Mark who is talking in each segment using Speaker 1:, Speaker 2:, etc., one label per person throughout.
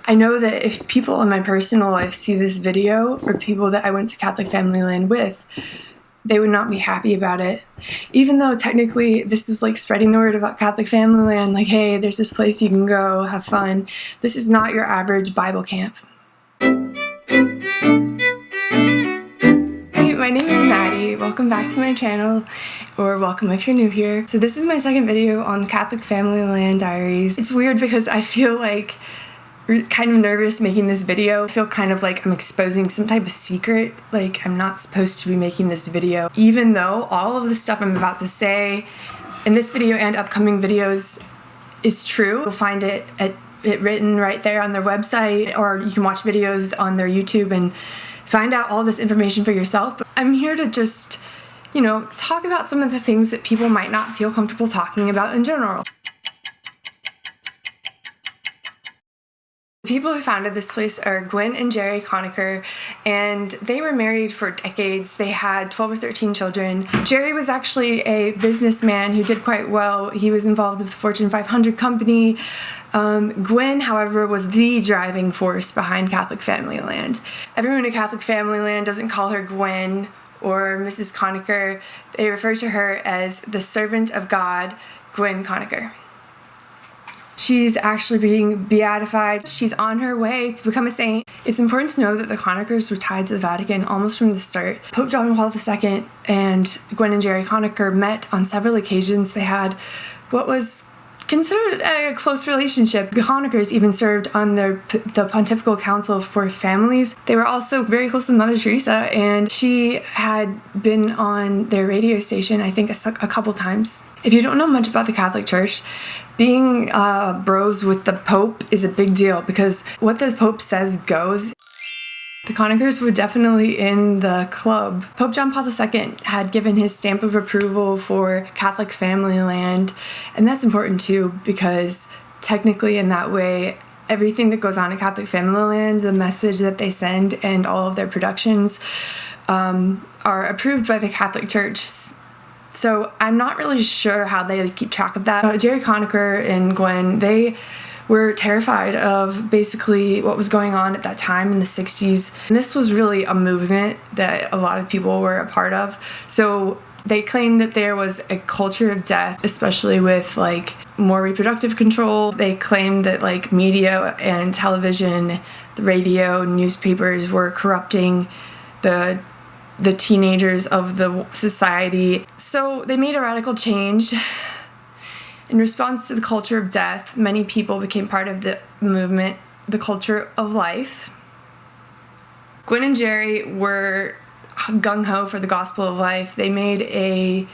Speaker 1: I know that if people in my personal life see this video, or people that I went to Catholic Familyland with, they would not be happy about it. Even though technically this is like spreading the word about Catholic Familyland, like, hey, there's this place you can go, have fun. This is not your average Bible camp. Hey, my name is Maddie. Welcome back to my channel, or welcome if you're new here. So this is my second video on the Catholic Familyland Diaries. It's weird because I feel like kind of nervous making this video. I feel kind of like I'm exposing some type of secret, like I'm not supposed to be making this video, even though all of the stuff I'm about to say in this video and upcoming videos is true. You'll find it written right there on their website, or you can watch videos on their YouTube and find out all this information for yourself. But I'm here to just, talk about some of the things that people might not feel comfortable talking about in general. The people who founded this place are Gwen and Jerry Conacher, and they were married for decades. They had 12 or 13 children. Jerry was actually a businessman who did quite well. He was involved with the Fortune 500 company. Gwen, however, was the driving force behind Catholic Familyland. Everyone at Catholic Familyland doesn't call her Gwen or Mrs. Conacher. They refer to her as the servant of God, Gwen Conacher. She's actually being beatified. She's on her way to become a saint. It's important to know that the Conachers were tied to the Vatican almost from the start. Pope John Paul II and Gwen and Jerry Conacher met on several occasions. They had what was considered a close relationship. The Conachers even served on the Pontifical Council for Families. They were also very close to Mother Teresa, and she had been on their radio station, I think, a couple times. If you don't know much about the Catholic Church, being bros with the Pope is a big deal, because what the Pope says goes. The Conachers were definitely in the club. Pope John Paul II had given his stamp of approval for Catholic Familyland, and that's important too, because technically in that way, everything that goes on at Catholic Familyland, the message that they send and all of their productions are approved by the Catholic Church. So I'm not really sure how they keep track of that. Jerry Conacher and Gwen, they were terrified of basically what was going on at that time in the 60s. And this was really a movement that a lot of people were a part of. So they claimed that there was a culture of death, especially with more reproductive control. They claimed that media and television, the radio, newspapers were corrupting the teenagers of the society. So they made a radical change. In response to the culture of death, many people became part of the movement, the culture of life. Gwen and Jerry were gung-ho for the gospel of life. They made a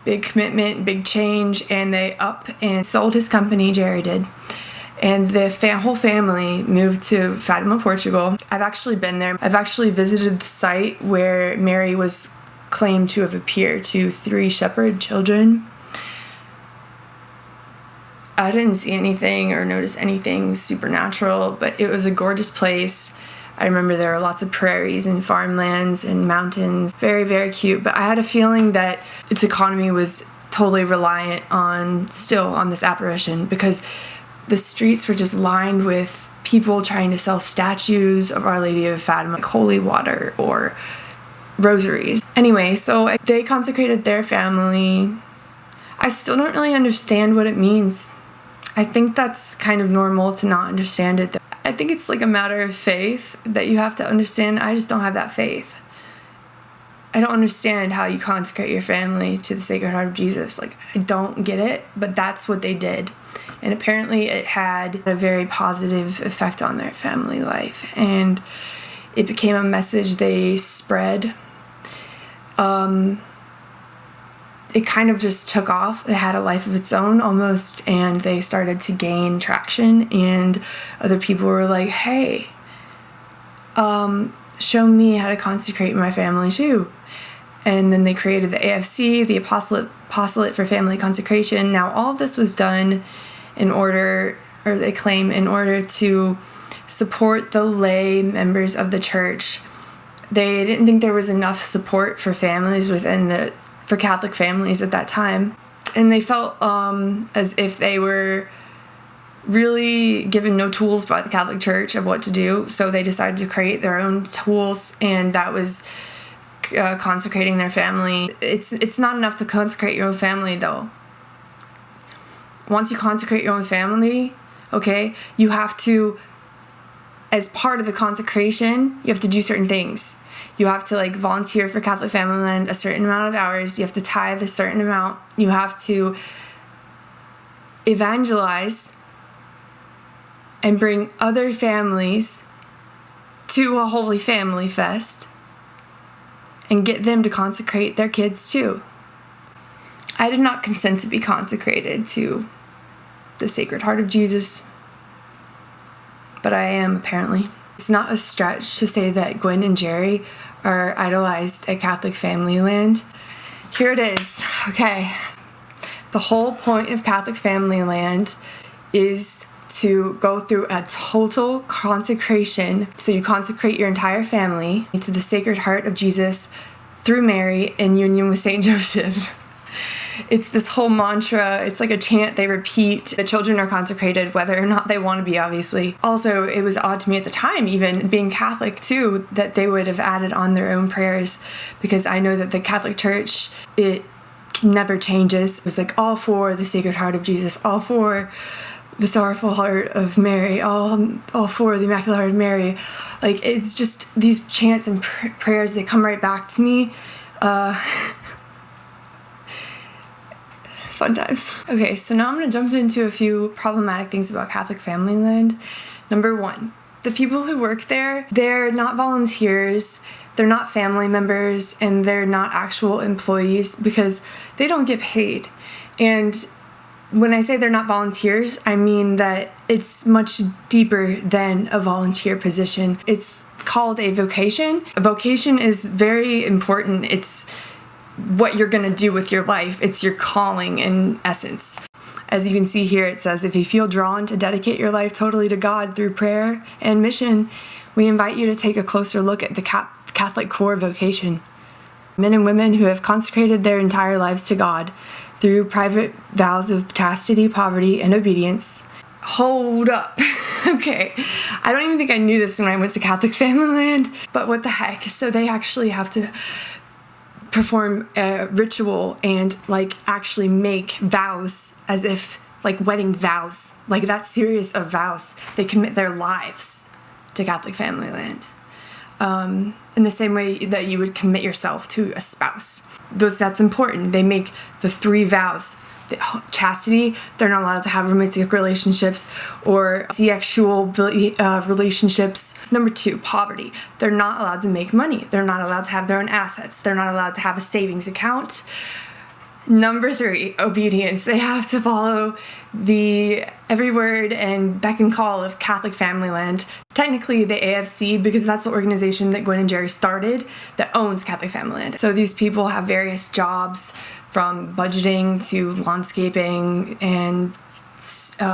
Speaker 1: big commitment, big change, and they up and sold his company, Jerry did. And the whole family moved to Fatima, Portugal. I've actually been there. I've actually visited the site where Mary was claimed to have appeared to 3 shepherd children. I didn't see anything or notice anything supernatural, but it was a gorgeous place. I remember there were lots of prairies and farmlands and mountains. Very, very cute. But I had a feeling that its economy was totally reliant on this apparition, because the streets were just lined with people trying to sell statues of Our Lady of Fatima, like holy water or rosaries. Anyway, so they consecrated their family. I still don't really understand what it means. I think that's kind of normal to not understand it. I think it's like a matter of faith that you have to understand. I just don't have that faith. I don't understand how you consecrate your family to the Sacred Heart of Jesus. I don't get it, but that's what they did. And apparently it had a very positive effect on their family life. And it became a message they spread. It kind of just took off. It had a life of its own almost, and they started to gain traction, and other people were like, hey, show me how to consecrate my family too. And then they created the AFC, the Apostolate for Family Consecration. Now all of this was done in order to support the lay members of the church. They didn't think there was enough support for families for Catholic families at that time. And they felt as if they were really given no tools by the Catholic Church of what to do, so they decided to create their own tools, and that was consecrating their family. It's not enough to consecrate your own family, though. Once you consecrate your own family, okay, you have to, as part of the consecration, you have to do certain things. You have to like volunteer for Catholic Familyland a certain amount of hours. You have to tithe a certain amount. You have to evangelize and bring other families to a Holy Family Fest and get them to consecrate their kids too. I did not consent to be consecrated to the Sacred Heart of Jesus, but I am apparently. It's not a stretch to say that Gwen and Jerry are idolized at Catholic Familyland. Here it is, okay. The whole point of Catholic Familyland is to go through a total consecration. So you consecrate your entire family to the Sacred Heart of Jesus through Mary in union with Saint Joseph. It's this whole mantra. It's like a chant they repeat. The children are consecrated whether or not they want to be, obviously. Also, it was odd to me at the time, even being Catholic too, that they would have added on their own prayers, because I know that the Catholic Church, it never changes. It was like all for the Sacred Heart of Jesus, all for the Sorrowful Heart of Mary, all for the Immaculate Heart of Mary. Like, it's just these chants and prayers, they come right back to me. Fun times. Okay, so now I'm going to jump into a few problematic things about Catholic Familyland. Number one, the people who work there, they're not volunteers, they're not family members, and they're not actual employees because they don't get paid. And when I say they're not volunteers, I mean that it's much deeper than a volunteer position. It's called a vocation. A vocation is very important. It's what you're going to do with your life. It's your calling in essence. As you can see here, it says, if you feel drawn to dedicate your life totally to God through prayer and mission, we invite you to take a closer look at the Catholic core vocation. Men and women who have consecrated their entire lives to God through private vows of chastity, poverty, and obedience. Hold up. Okay. I don't even think I knew this when I went to Catholic Familyland, but what the heck? So they actually have to perform a ritual and like actually make vows, as if like wedding vows, like that serious of vows. They commit their lives to Catholic Familyland in the same way that you would commit yourself to a spouse. That's important. They make the 3 vows. Chastity, they're not allowed to have romantic relationships or sexual relationships. Number 2, poverty. They're not allowed to make money. They're not allowed to have their own assets. They're not allowed to have a savings account. Number 3, obedience. They have to follow the every word and beck and call of Catholic Familyland. Technically the AFC, because that's the organization that Gwen and Jerry started that owns Catholic Familyland. So these people have various jobs, from budgeting to landscaping and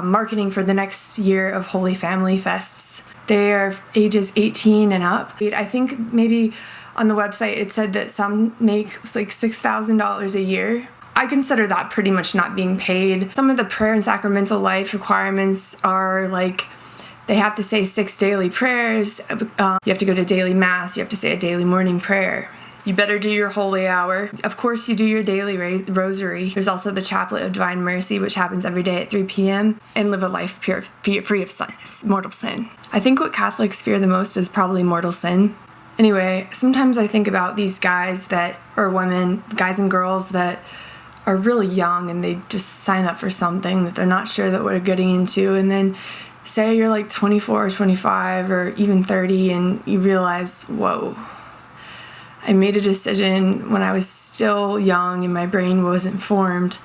Speaker 1: marketing for the next year of Holy Family Fests. They are ages 18 and up. I think maybe on the website it said that some make like $6,000 a year. I consider that pretty much not being paid. Some of the prayer and sacramental life requirements are like, they have to say 6 daily prayers, you have to go to daily mass, you have to say a daily morning prayer. You better do your holy hour. Of course, you do your daily rosary. There's also the Chaplet of Divine Mercy, which happens every day at 3 p.m., and live a life free of mortal sin. I think what Catholics fear the most is probably mortal sin. Anyway, sometimes I think about these guys that are women, guys and girls that are really young and they just sign up for something that they're not sure that we're getting into, and then say you're like 24 or 25 or even 30 and you realize, whoa, I made a decision when I was still young and my brain wasn't formed,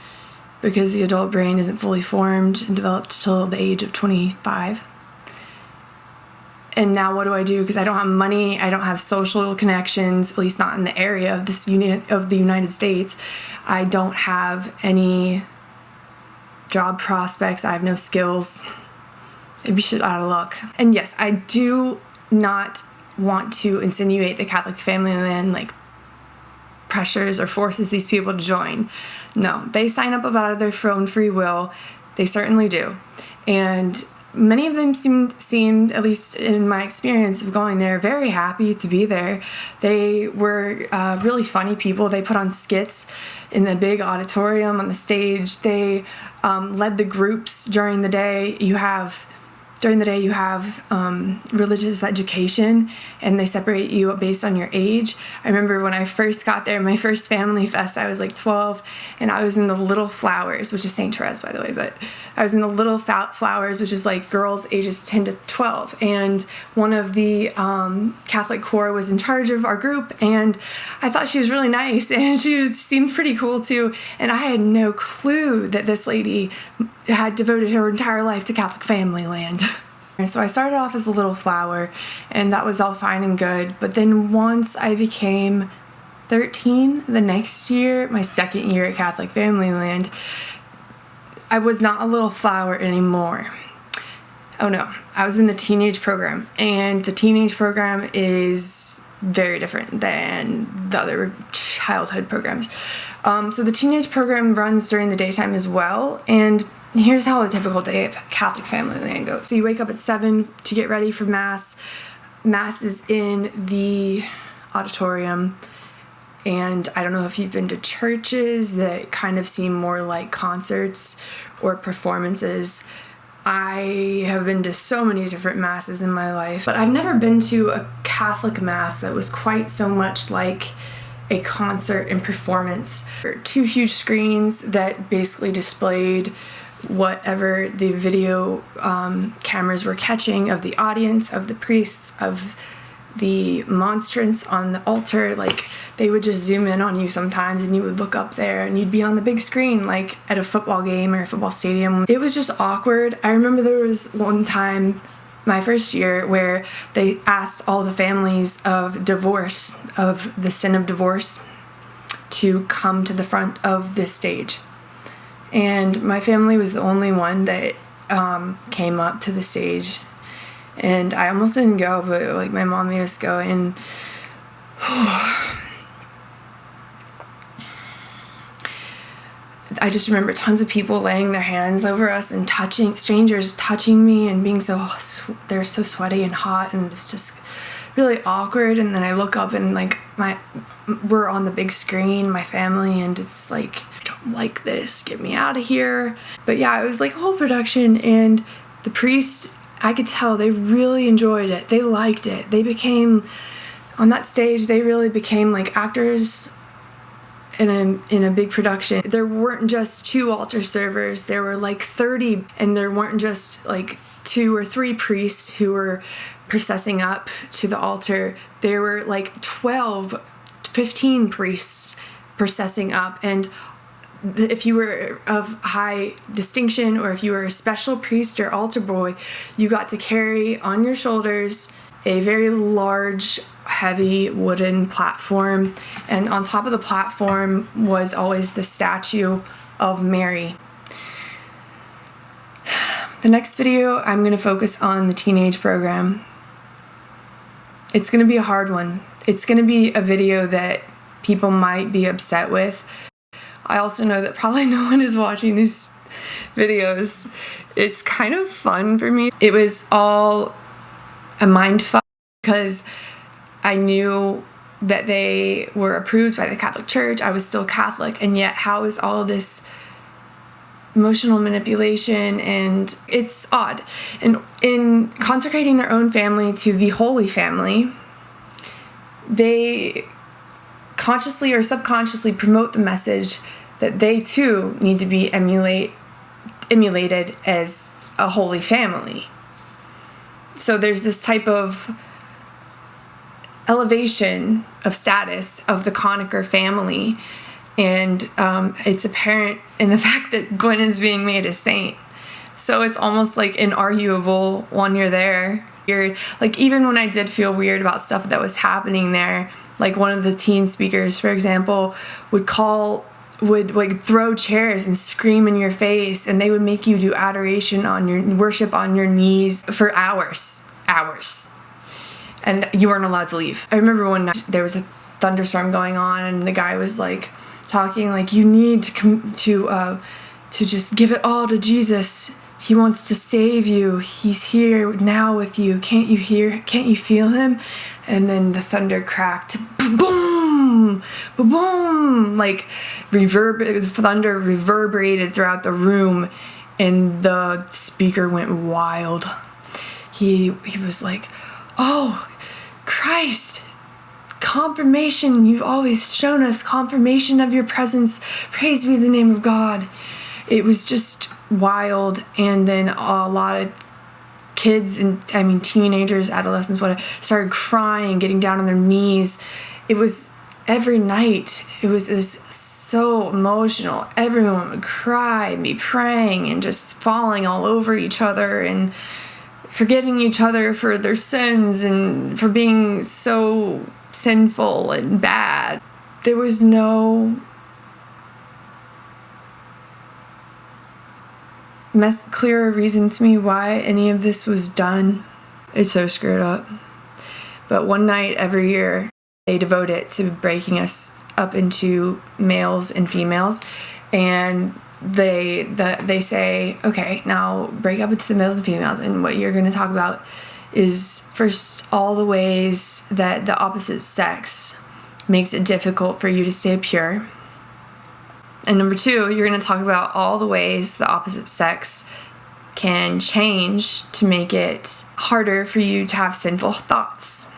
Speaker 1: because the adult brain isn't fully formed and developed till the age of 25. And now what do I do? Because I don't have money, I don't have social connections, at least not in the area of this of the United States. I don't have any job prospects, I have no skills. Maybe shit out of luck. And yes, I do not want to insinuate that Catholic Familyland like pressures or forces these people to join. No, they sign up out of their own free will. They certainly do. And many of them seemed, at least in my experience of going there, very happy to be there. They were really funny people. They put on skits in the big auditorium on the stage. They led the groups during the day. You have religious education, and they separate you based on your age. I remember when I first got there, my first family fest, I was like 12, and I was in the Little Flowers, which is St. Therese, by the way, but I was in the Little Flowers, which is like girls ages 10 to 12, and one of the Catholic choir was in charge of our group, and I thought she was really nice, and she seemed pretty cool too, and I had no clue that this lady had devoted her entire life to Catholic Familyland. So I started off as a little flower, and that was all fine and good. But then once I became 13, the next year, my second year at Catholic Familyland, I was not a little flower anymore. Oh no, I was in the teenage program, and the teenage program is very different than the other childhood programs. So the teenage program runs during the daytime as well, and here's how a typical day of Catholic Familyland goes. So you wake up at 7 to get ready for Mass. Mass is in the auditorium, and I don't know if you've been to churches that kind of seem more like concerts or performances. I have been to so many different Masses in my life, but I've never been to a Catholic Mass that was quite so much like a concert and performance. There were 2 huge screens that basically displayed whatever the video cameras were catching of the audience, of the priests, of the monstrance on the altar. Like, they would just zoom in on you sometimes, and you would look up there and you'd be on the big screen like at a football game or a football stadium. It was just awkward. I remember there was one time, my first year, where they asked all the families of divorce, of the sin of divorce, to come to the front of this stage. And my family was the only one that came up to the stage. And I almost didn't go, but like my mom made us go, and I just remember tons of people laying their hands over us and strangers touching me and being they're so sweaty and hot, and it's just really awkward. And then I look up, and like we're on the big screen, my family, and it's like, I don't like this, get me out of here. But yeah, it was like a whole production, and the priest, I could tell they really enjoyed it. They liked it. They became, on that stage, they really became like actors in a big production. There weren't just 2 altar servers, there were like 30, and there weren't just like 2 or 3 priests who were processing up to the altar. There were like 12, 15 priests processing up, and if you were of high distinction, or if you were a special priest or altar boy, you got to carry on your shoulders a very large, heavy wooden platform, and on top of the platform was always the statue of Mary. The next video, I'm going to focus on the teenage program. It's going to be a hard one. It's going to be a video that people might be upset with. I also know that probably no one is watching these videos. It's kind of fun for me. It was all a mindfuck because I knew that they were approved by the Catholic Church. I was still Catholic, and yet how is all of this emotional manipulation? And it's odd. And in consecrating their own family to the Holy Family, they consciously or subconsciously promote the message that they too need to be emulated as a holy family. So there's this type of elevation of status of the Conacher family, and it's apparent in the fact that Gwen is being made a saint. So it's almost like inarguable when you're there. Like, even when I did feel weird about stuff that was happening there, like one of the teen speakers, for example, would like throw chairs and scream in your face, and they would make you do adoration on your worship on your knees for hours, and you weren't allowed to leave. I remember one night there was a thunderstorm going on, and the guy was like talking like, you need to just give it all to Jesus. He wants to save you. He's here now with you. Can't you hear? Can't you feel him? And then the thunder cracked. Boom! Boom! Like the thunder reverberated throughout the room, and the speaker went wild. He was like, "Oh, Christ! Confirmation! You've always shown us confirmation of your presence. Praise be the name of God." It was just wild. And then a lot of kids and teenagers, adolescents, whatever, started crying, getting down on their knees. It was every night. It was so emotional. Everyone would cry and be praying and just falling all over each other and forgiving each other for their sins and for being so sinful and bad. There was no clearer reason to me why any of this was done. It's so screwed up. But one night every year, they devote it to breaking us up into males and females, and they say, okay, now break up into the males and females, and what you're going to talk about is first all the ways that the opposite sex makes it difficult for you to stay pure. And number 2, you're going to talk about all the ways the opposite sex can change to make it harder for you to have sinful thoughts.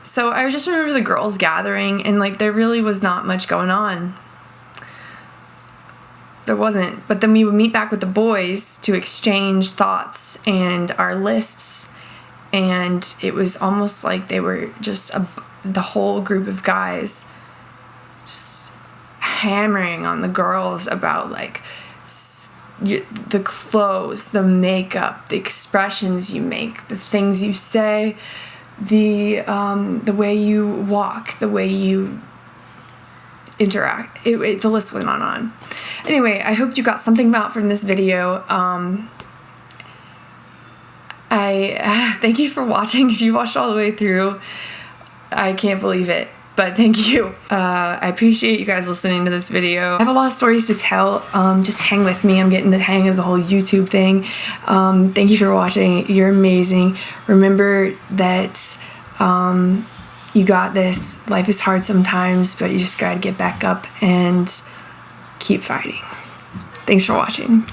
Speaker 1: So I just remember the girls gathering, and there really was not much going on. There wasn't. But then we would meet back with the boys to exchange thoughts and our lists, and it was almost like they were just the whole group of guys just hammering on the girls about the clothes, the makeup, the expressions you make, the things you say, the way you walk, the way you interact. The list went on. Anyway, I hope you got something out from this video. I thank you for watching. If you watched all the way through, I can't believe it. But thank you. I appreciate you guys listening to this video. I have a lot of stories to tell. Just hang with me. I'm getting the hang of the whole YouTube thing. Thank you for watching. You're amazing. Remember that you got this. Life is hard sometimes, but you just gotta get back up and keep fighting. Thanks for watching.